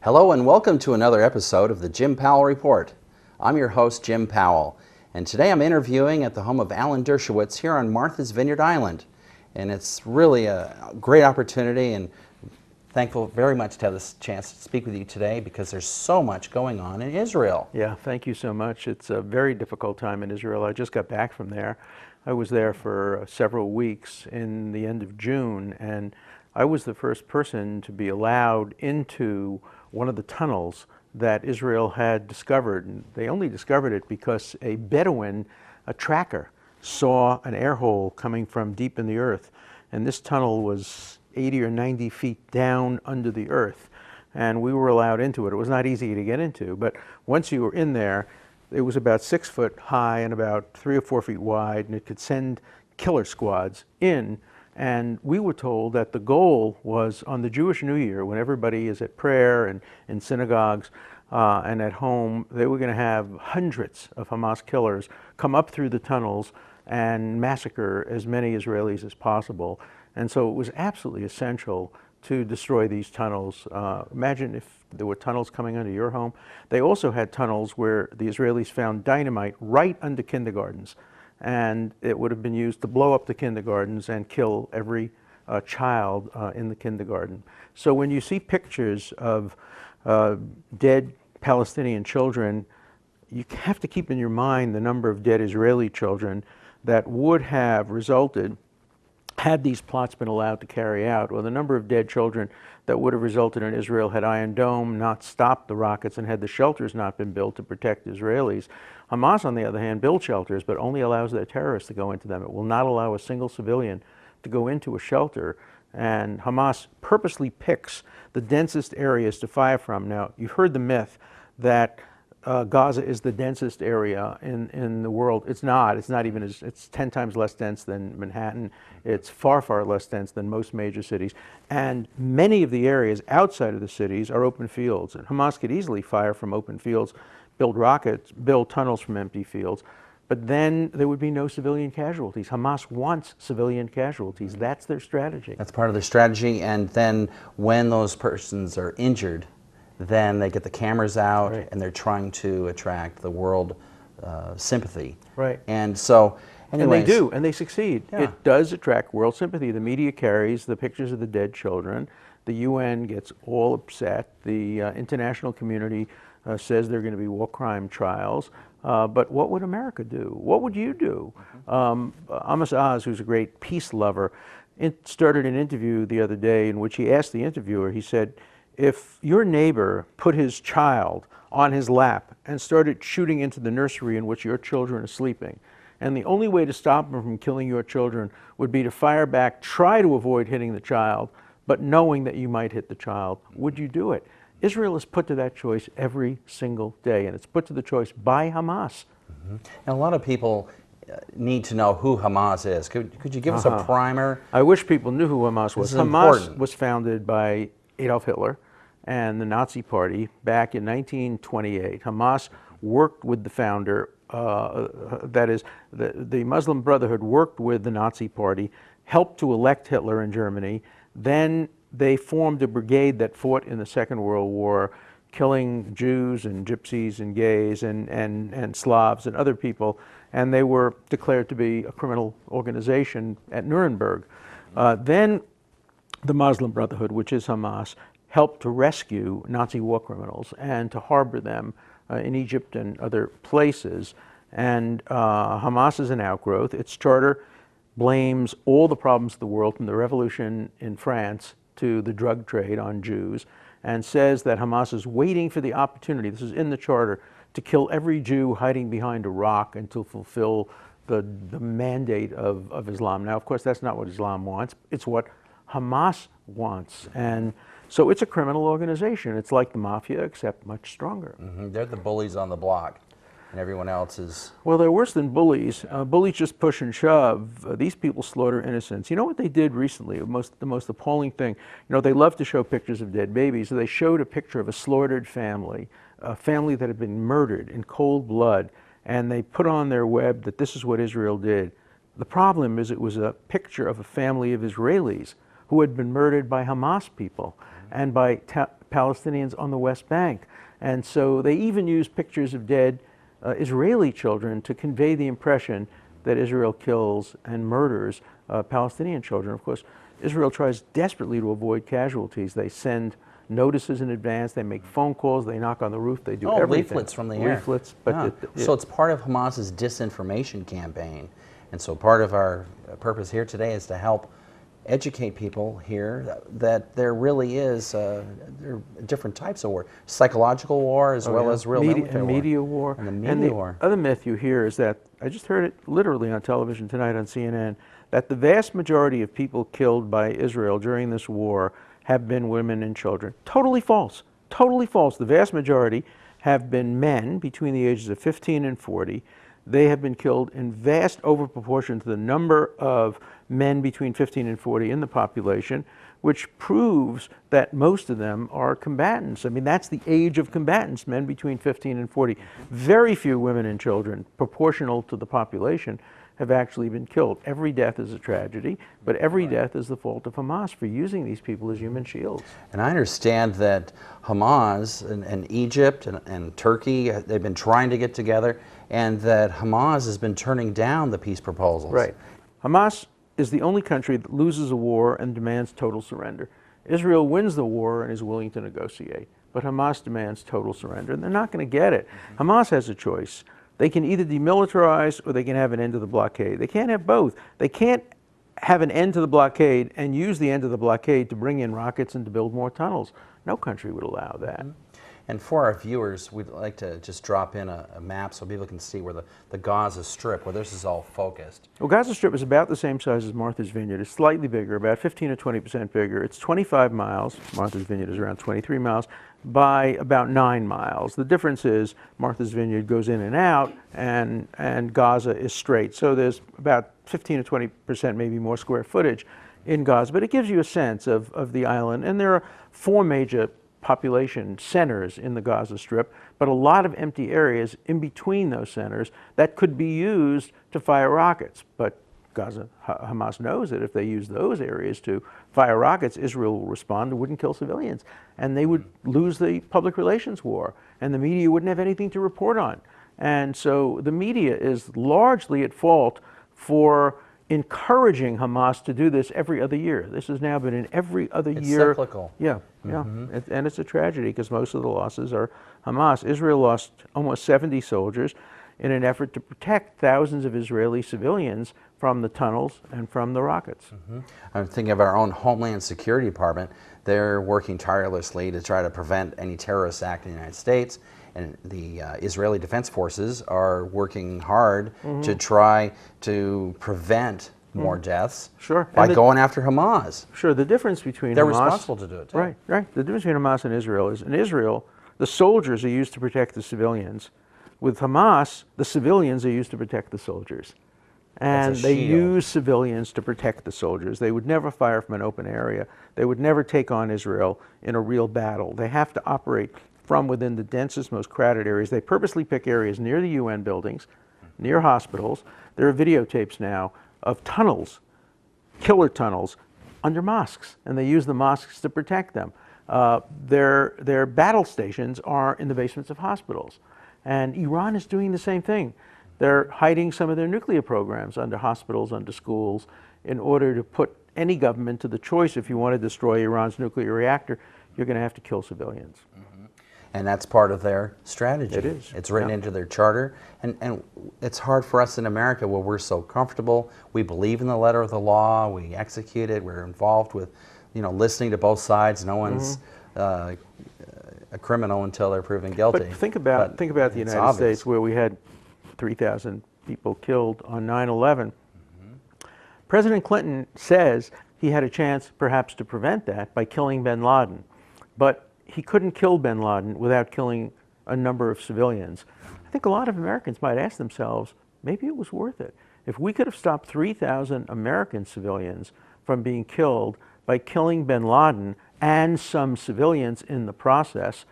Hello and welcome to another episode of the Jim Powell Report. I'm your host, Jim Powell, and today I'm interviewing at the home of Alan Dershowitz here on Martha's Vineyard Island. And it's really a great opportunity, and thankful very much to have this chance to speak with you today because there's so much going on in Israel. Yeah, thank you so much. It's a very difficult time in Israel. I just got back from there. I was there for several weeks in the end of June, and I was the first person to be allowed into one of the tunnels that Israel had discovered. And they only discovered it because a Bedouin, a tracker, saw an air hole coming from deep in the earth. And this tunnel was 80 or 90 feet down under the earth. And we were allowed into it. It was not easy to get into, but once you were in there, it was about 6 foot high and about 3 or 4 feet wide, and it could send killer squads in. And we were told that the goal was on the Jewish New Year, when everybody is at prayer and in synagogues and at home, they were going to have hundreds of Hamas killers come up through the tunnels and massacre as many Israelis as possible. And so it was absolutely essential to destroy these tunnels. Imagine if there were tunnels coming under your home. They also had tunnels where the Israelis found dynamite right under kindergartens, and it would have been used to blow up the kindergartens and kill every child in the kindergarten. So when you see pictures of dead Palestinian children, you have to keep in your mind the number of dead Israeli children that would have resulted had these plots been allowed to carry out, or the number of dead children that would have resulted in Israel had Iron Dome not stopped the rockets and had the shelters not been built to protect Israelis. Hamas, on the other hand, builds shelters but only allows their terrorists to go into them. It will not allow a single civilian to go into a shelter, and Hamas purposely picks the densest areas to fire from. Now, you've heard the myth that Gaza is the densest area in the world. It's not. It's not even as, it's 10 times less dense than Manhattan. It's far, far less dense than most major cities. And many of the areas outside of the cities are open fields. And Hamas could easily fire from open fields, build rockets, build tunnels from empty fields. But then there would be no civilian casualties. Hamas wants civilian casualties. That's their strategy. That's part of their strategy, and then when those persons are injured, then they get the cameras out, right, and they're trying to attract the world sympathy. Right. And so, anyways, and they do, and they succeed. Yeah. It does attract world sympathy. The media carries the pictures of the dead children. The UN gets all upset. The international community says there are going to be war crime trials. But what would America do? What would you do? Amos Oz, who's a great peace lover, started an interview the other day in which he asked the interviewer, he said, if your neighbor put his child on his lap and started shooting into the nursery in which your children are sleeping, and the only way to stop him from killing your children would be to fire back, try to avoid hitting the child, but knowing that you might hit the child, would you do it? Israel is put to that choice every single day, and it's put to the choice by Hamas. Mm-hmm. And a lot of people need to know who Hamas is. Could you give us a primer? I wish people knew who Hamas was. Hamas was founded by Adolf Hitler and the Nazi Party back in 1928. Hamas worked with the founder, that is, the Muslim Brotherhood worked with the Nazi Party, helped to elect Hitler in Germany. Then they formed a brigade that fought in the Second World War, killing Jews and gypsies and gays and Slavs and other people, and they were declared to be a criminal organization at Nuremberg. Then the Muslim Brotherhood, which is Hamas, helped to rescue Nazi war criminals and to harbor them in Egypt and other places. And Hamas is an outgrowth. Its charter blames all the problems of the world, from the revolution in France to the drug trade, on Jews, and says that Hamas is waiting for the opportunity, this is in the charter, to kill every Jew hiding behind a rock and to fulfill the mandate of Islam. Now, of course, that's not what Islam wants. It's what Hamas wants. And so it's a criminal organization. It's like the mafia, except much stronger. Mm-hmm. They're the bullies on the block, and everyone else is... Well, they're worse than bullies. Bullies just push and shove. These people slaughter innocents. You know what they did recently? The most appalling thing. You know, they love to show pictures of dead babies. So they showed a picture of a slaughtered family, a family that had been murdered in cold blood, and they put on their web that this is what Israel did. The problem is it was a picture of a family of Israelis who had been murdered by Hamas people. And by Palestinians on the West Bank. And so they even use pictures of dead Israeli children to convey the impression that Israel kills and murders Palestinian children. Of course, Israel tries desperately to avoid casualties. They send notices in advance, they make phone calls, they knock on the roof, they do everything. Leaflets from the air. Leaflets, but So it's part of Hamas's disinformation campaign. And so part of our purpose here today is to help educate people here that there really is there are different types of war, psychological war as well as real military war. Media war. And the media war. The other myth you hear is that, I just heard it literally on television tonight on CNN, that the vast majority of people killed by Israel during this war have been women and children. Totally false. Totally false. The vast majority have been men between the ages of 15 and 40. They have been killed in vast overproportion to the number of men between 15 and 40 in the population, which proves that most of them are combatants. I mean, that's the age of combatants, men between 15 and 40. Very few women and children, proportional to the population, have actually been killed. Every death is a tragedy, but every death is the fault of Hamas for using these people as human shields. And I understand that Hamas and Egypt and Turkey, they've been trying to get together, and that Hamas has been turning down the peace proposals. Right. Hamas is the only country that loses a war and demands total surrender. Israel wins the war and is willing to negotiate, but Hamas demands total surrender, and they're not going to get it. Hamas has a choice. They can either demilitarize or they can have an end to the blockade. They can't have both. They can't have an end to the blockade and use the end of the blockade to bring in rockets and to build more tunnels. No country would allow that. And for our viewers, we'd like to just drop in a map so people can see where the Gaza Strip, where this is all focused. Well, Gaza Strip is about the same size as Martha's Vineyard. It's slightly bigger, about 15 or 20% bigger. It's 25 miles. Martha's Vineyard is around 23 miles by about 9 miles. The difference is Martha's Vineyard goes in and out, and Gaza is straight. So there's about 15 or 20% maybe more square footage in Gaza, but it gives you a sense of the island. And there are 4 major population centers in the Gaza Strip, but a lot of empty areas in between those centers that could be used to fire rockets. But Hamas knows that if they use those areas to fire rockets, Israel will respond and wouldn't kill civilians. And they would lose the public relations war, and the media wouldn't have anything to report on. And so the media is largely at fault for encouraging Hamas to do this every other year. This has now been an every other year. It's cyclical. Yeah, yeah. And it's a tragedy because most of the losses are Hamas. Israel lost almost 70 soldiers in an effort to protect thousands of Israeli civilians from the tunnels and from the rockets. I'm thinking of our own Homeland Security Department. They're working tirelessly to try to prevent any terrorist act in the United States. And the Israeli Defense Forces are working hard to try to prevent more deaths by going after Hamas. Sure, the difference between They're Hamas, responsible to do it, too. Right, right. The difference between Hamas and Israel is in Israel, the soldiers are used to protect the civilians. With Hamas, the civilians are used to protect the soldiers. And they use civilians to protect the soldiers. They would never fire from an open area. They would never take on Israel in a real battle. They have to operate from within the densest, most crowded areas. They purposely pick areas near the UN buildings, near hospitals. There are videotapes now of tunnels, killer tunnels, under mosques, and they use the mosques to protect them. Their battle stations are in the basements of hospitals. And Iran is doing the same thing. They're hiding some of their nuclear programs under hospitals, under schools, in order to put any government to the choice: if you want to destroy Iran's nuclear reactor, you're going to have to kill civilians. And that's part of their strategy. It is. It's written into their charter. And it's hard for us in America where we're so comfortable. We believe in the letter of the law. We execute it. We're involved with, listening to both sides. No one's a criminal until they're proven guilty. But think about the United States, where we had 3,000 people killed on 9/11. President Clinton says he had a chance perhaps to prevent that by killing bin Laden. But he couldn't kill bin Laden without killing a number of civilians. I think a lot of Americans might ask themselves, maybe it was worth it. If we could have stopped 3,000 American civilians from being killed by killing bin Laden and some civilians in the process,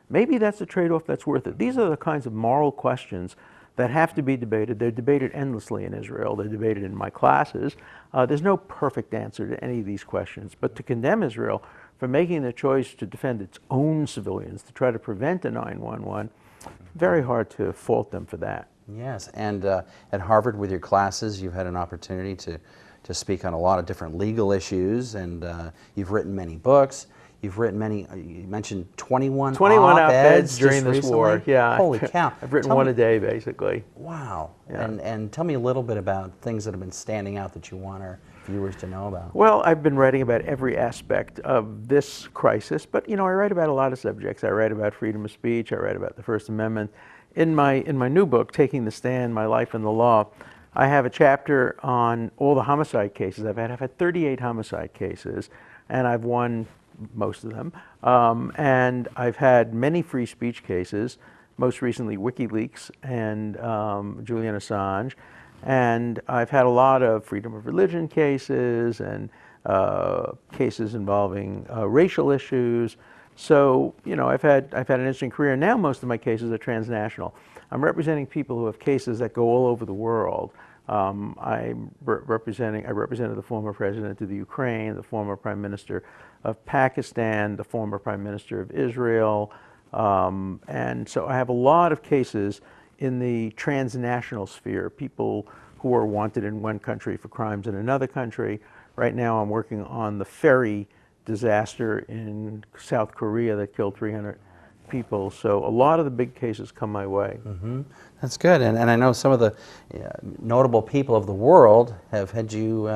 maybe that's a trade-off that's worth it. These are the kinds of moral questions that have to be debated. They're debated endlessly in Israel. They're debated in my classes. There's no perfect answer to any of these questions. But to condemn Israel for making the choice to defend its own civilians, to try to prevent a 9/11, very hard to fault them for that. Yes, and at Harvard with your classes, you've had an opportunity to speak on a lot of different legal issues, and you've written many books. You've written many, you mentioned 21 op-eds during just this war. recently? Yeah. Holy cow. I've written Tell one me- a day, basically. Wow. Yeah. And tell me a little bit about things that have been standing out that you want our viewers to know about. Well, I've been writing about every aspect of this crisis, but I write about a lot of subjects. I write about freedom of speech. I write about the First Amendment. In my new book, Taking the Stand: My Life in the Law, I have a chapter on all the homicide cases I've had. I've had 38 homicide cases, and I've won most of them. And I've had many free speech cases, most recently WikiLeaks and Julian Assange. And I've had a lot of freedom of religion cases and cases involving racial issues. So, I've had an interesting career. Now most of my cases are transnational. I'm representing people who have cases that go all over the world. I represented the former president of the Ukraine, the former prime minister of Pakistan, the former prime minister of Israel. And so I have a lot of cases in the transnational sphere, people who are wanted in one country for crimes in another country. Right now I'm working on the ferry disaster in South Korea that killed 300 people. So a lot of the big cases come my way. Mm-hmm. That's good. And I know some of the notable people of the world have had you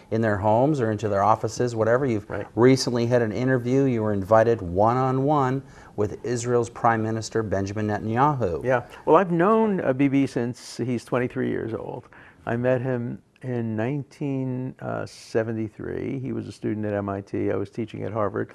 in their homes or into their offices, whatever. You've recently had an interview. You were invited one-on-one with Israel's Prime Minister Benjamin Netanyahu. Yeah. Well, I've known Bibi since he's 23 years old. I met him in 1973. He was a student at MIT. I was teaching at Harvard.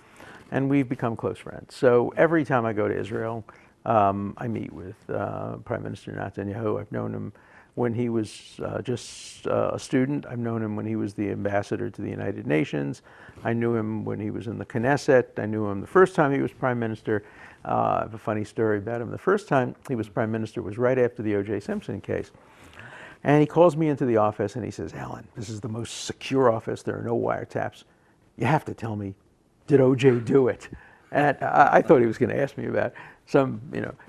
And we've become close friends. So every time I go to Israel, I meet with Prime Minister Netanyahu. I've known him when he was just a student. I've known him when he was the ambassador to the United Nations. I knew him when he was in the Knesset. I knew him the first time he was Prime Minister. I have a funny story about him. The first time he was Prime Minister was right after the O.J. Simpson case. And he calls me into the office and he says, "Alan, this is the most secure office. There are no wiretaps. You have to tell me, did O.J. do it?" And I thought he was going to ask me about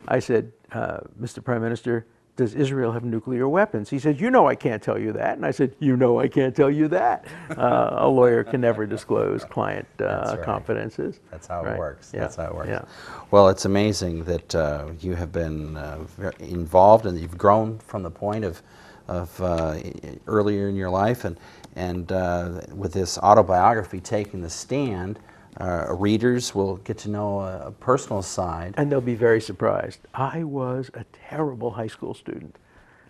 I said, "Mr. Prime Minister, does Israel have nuclear weapons?" He said, I can't tell you that." And I said, I can't tell you that. A lawyer can never disclose client confidences. That's how it works. Yeah. That's how it works. Yeah. Well, it's amazing that you have been very involved and you've grown from the point of earlier in your life, and with this autobiography, Taking the Stand, readers will get to know a personal side. And they'll be very surprised. I was a terrible high school student.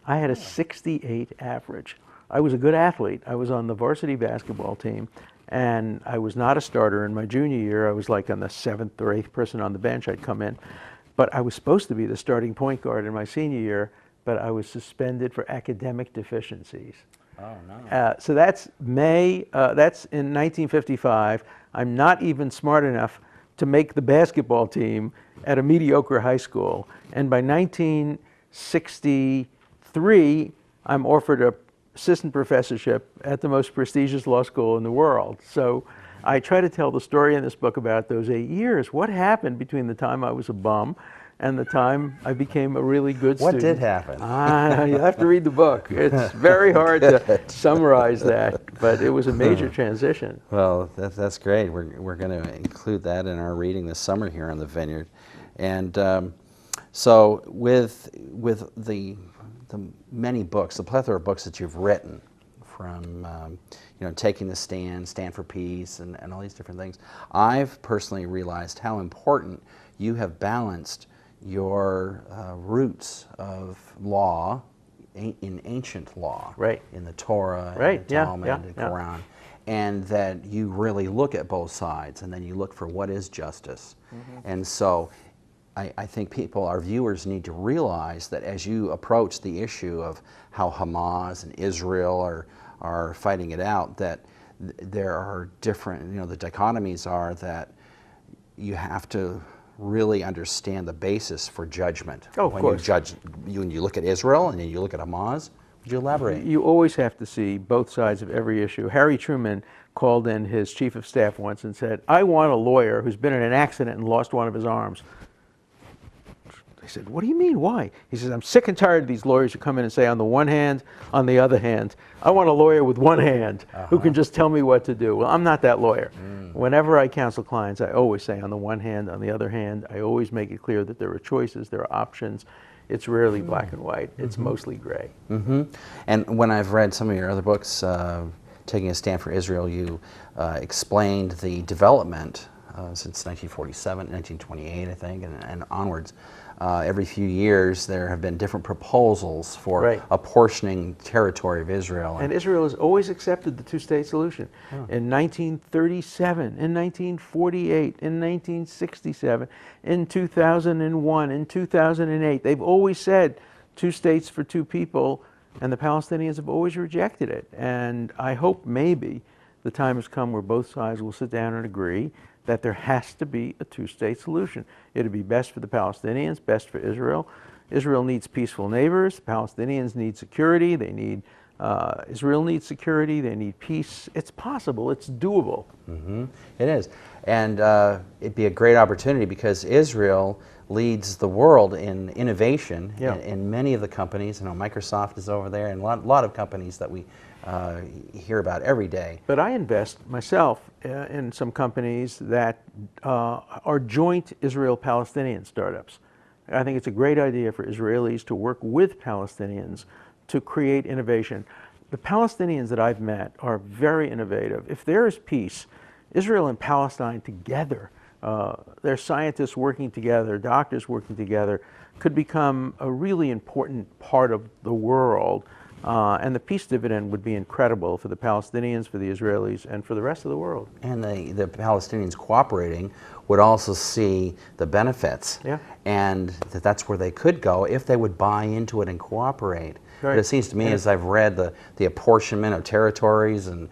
I had a 68 average. I was a good athlete. I was on the varsity basketball team, and I was not a starter in my junior year. I was like on the 7th or 8th person on the bench. I'd come in. But I was supposed to be the starting point guard in my senior year, but I was suspended for academic deficiencies. Oh, no. So that's that's in 1955. I'm not even smart enough to make the basketball team at a mediocre high school. And by 1963, I'm offered an assistant professorship at the most prestigious law school in the world. So I try to tell the story in this book about those 8 years. What happened between the time I was a bum and the time I became a really good student? What did happen? You have to read the book. It's very hard to summarize that, but it was a major transition. Well, that's great. We're going to include that in our reading this summer here on the Vineyard. And so with the many books, the plethora of books that you've written, from Taking the Stand, Stand for Peace, and all these different things, I've personally realized how important you have balanced your roots of law in ancient law, right, in the Torah, right, and the Talmud, and the Quran, and that you really look at both sides, and then you look for what is justice. And so I think our viewers need to realize that as you approach the issue of how Hamas and Israel are fighting it out, that there are different, the dichotomies are that you have to really understand the basis for judgment. Oh, of course. When you look at Israel and then you look at Hamas, Could you elaborate? You always have to see both sides of every issue. Harry Truman called in his chief of staff once and said, "I want a lawyer who's been in an accident and lost one of his arms." They said, "What do you mean? Why?" He says, "I'm sick and tired of these lawyers who come in and say on the one hand, on the other hand. I want a lawyer with one hand who can just tell me what to do." Well, I'm not that lawyer. Whenever I counsel clients, I always say on the one hand, on the other hand. I always make it clear that there are choices, there are options. It's rarely black and white. It's mostly gray. And when I've read some of your other books, Taking a Stand for Israel, you explained the development since 1947, 1928, I think, and onwards. Every few years there have been different proposals for apportioning territory of Israel. And Israel has always accepted the two-state solution. In 1937, in 1948, in 1967, in 2001, in 2008, they've always said 2 states for 2 people, and the Palestinians have always rejected it. And I hope maybe the time has come where both sides will sit down and agree that there has to be a 2-state solution. It'd be best for the Palestinians, best for Israel. Israel needs peaceful neighbors. The Palestinians need security. They need, Israel needs security. They need peace. It's possible. It's doable. It is. And it'd be a great opportunity because Israel leads the world in innovation in many of the companies. You know, Microsoft is over there and a lot of companies that we hear about every day. But I invest myself in some companies that are joint Israel-Palestinian startups. I think it's a great idea for Israelis to work with Palestinians to create innovation. The Palestinians that I've met are very innovative. If there is peace, Israel and Palestine together, their scientists working together, doctors working together, could become a really important part of the world. And the peace dividend would be incredible for the Palestinians, for the Israelis, and for the rest of the world. And the Palestinians cooperating would also see the benefits, and that's where they could go if they would buy into it and cooperate. But it seems to me, as I've read the apportionment of territories and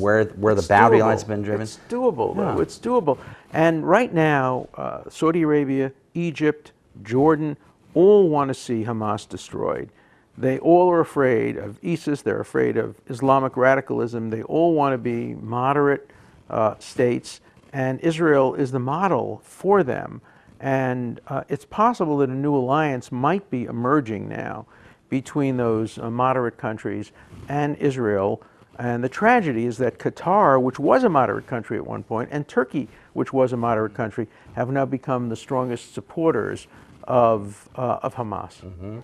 where the boundary lines have been driven. It's doable, though. It's doable. And right now, Saudi Arabia, Egypt, Jordan, all want to see Hamas destroyed. They all are afraid of ISIS. They're afraid of Islamic radicalism. They all want to be moderate states, and Israel is the model for them. And it's possible that a new alliance might be emerging now between those moderate countries and Israel. And the tragedy is that Qatar, which was a moderate country at one point, and Turkey, which was a moderate country, have now become the strongest supporters of Hamas.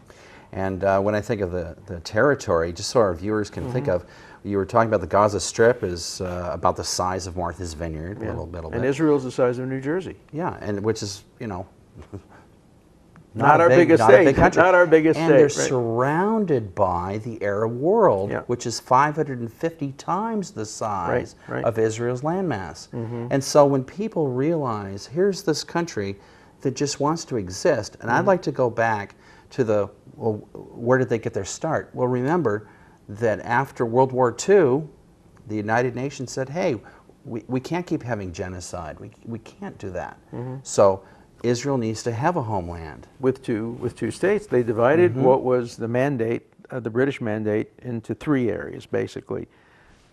And when I think of the territory, just so our viewers can think of, you were talking about the Gaza Strip is about the size of Martha's Vineyard, a little bit. And Israel's the size of New Jersey. Yeah, and which is, you know, not our biggest state. Not our biggest state. And they're surrounded by the Arab world, which is 550 times the size of Israel's landmass. And so when people realize, here's this country that just wants to exist, and I'd like to go back to well, where did they get their start? Well, remember that after World War II, the United Nations said, hey, we can't keep having genocide. We can't do that. So Israel needs to have a homeland. With two states. They divided what was the mandate, the British mandate, into 3 areas, basically.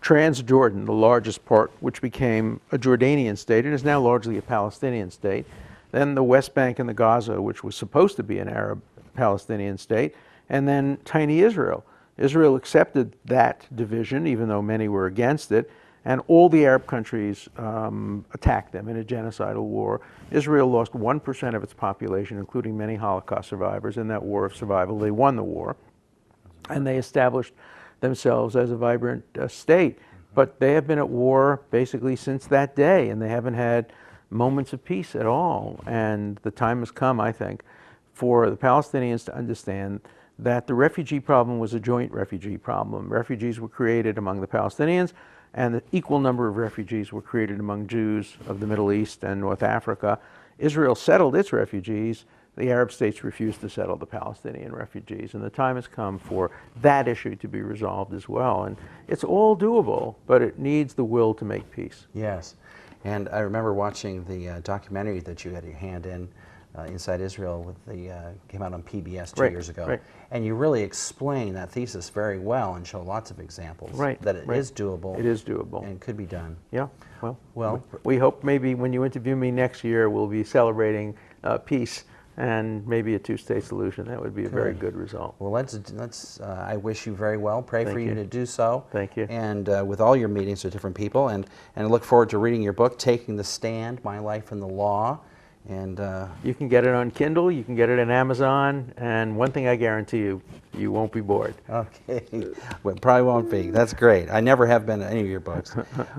Transjordan, the largest part, which became a Jordanian state and is now largely a Palestinian state. Then the West Bank and the Gaza, which was supposed to be an Arab Palestinian state, and then tiny Israel. Israel accepted that division, even though many were against it, and all the Arab countries attacked them in a genocidal war. Israel lost 1% of its population, including many Holocaust survivors, in that war of survival. They won the war, and they established themselves as a vibrant state. But they have been at war basically since that day, and they haven't had moments of peace at all. And the time has come, I think, for the Palestinians to understand that the refugee problem was a joint refugee problem. Refugees were created among the Palestinians, and the equal number of refugees were created among Jews of the Middle East and North Africa. Israel settled its refugees. The Arab states refused to settle the Palestinian refugees. And the time has come for that issue to be resolved as well. And it's all doable, but it needs the will to make peace. Yes. And I remember watching the documentary that you had your hand in, Inside Israel with the came out on PBS 2 Right, years ago, right. and you really explain that thesis very well and show lots of examples Right, that it right. is doable. It is doable. and could be done. Yeah, Well, we hope maybe when you interview me next year, we'll be celebrating peace and maybe a two-state solution. That would be a very good result. Well, let's. I wish you very well. Pray for you you. to do so. Thank you. And with all your meetings with different people, and I look forward to reading your book, Taking the Stand: My Life in the Law. And You can get it on Kindle, you can get it on Amazon, and one thing I guarantee you, you won't be bored. okay, well, probably won't be. That's great. I never have been to any of your books.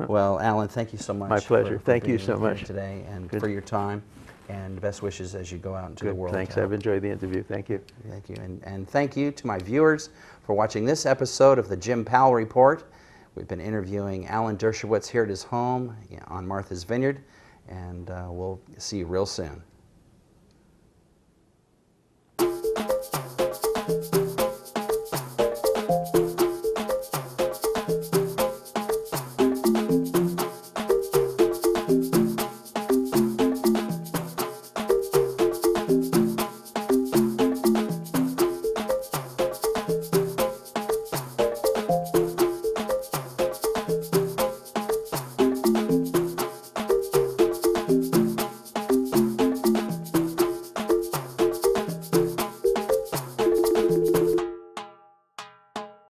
Well, Alan, thank you so much. My pleasure. For Thank you being so with me much. today, and Good. for your time, and best wishes as you go out into the Good, world. thanks. I've enjoyed the interview. Thank you. Thank you. And thank you to my viewers for watching this episode of the Jim Powell Report. We've been interviewing Alan Dershowitz here at his home on Martha's Vineyard, and we'll see you real soon.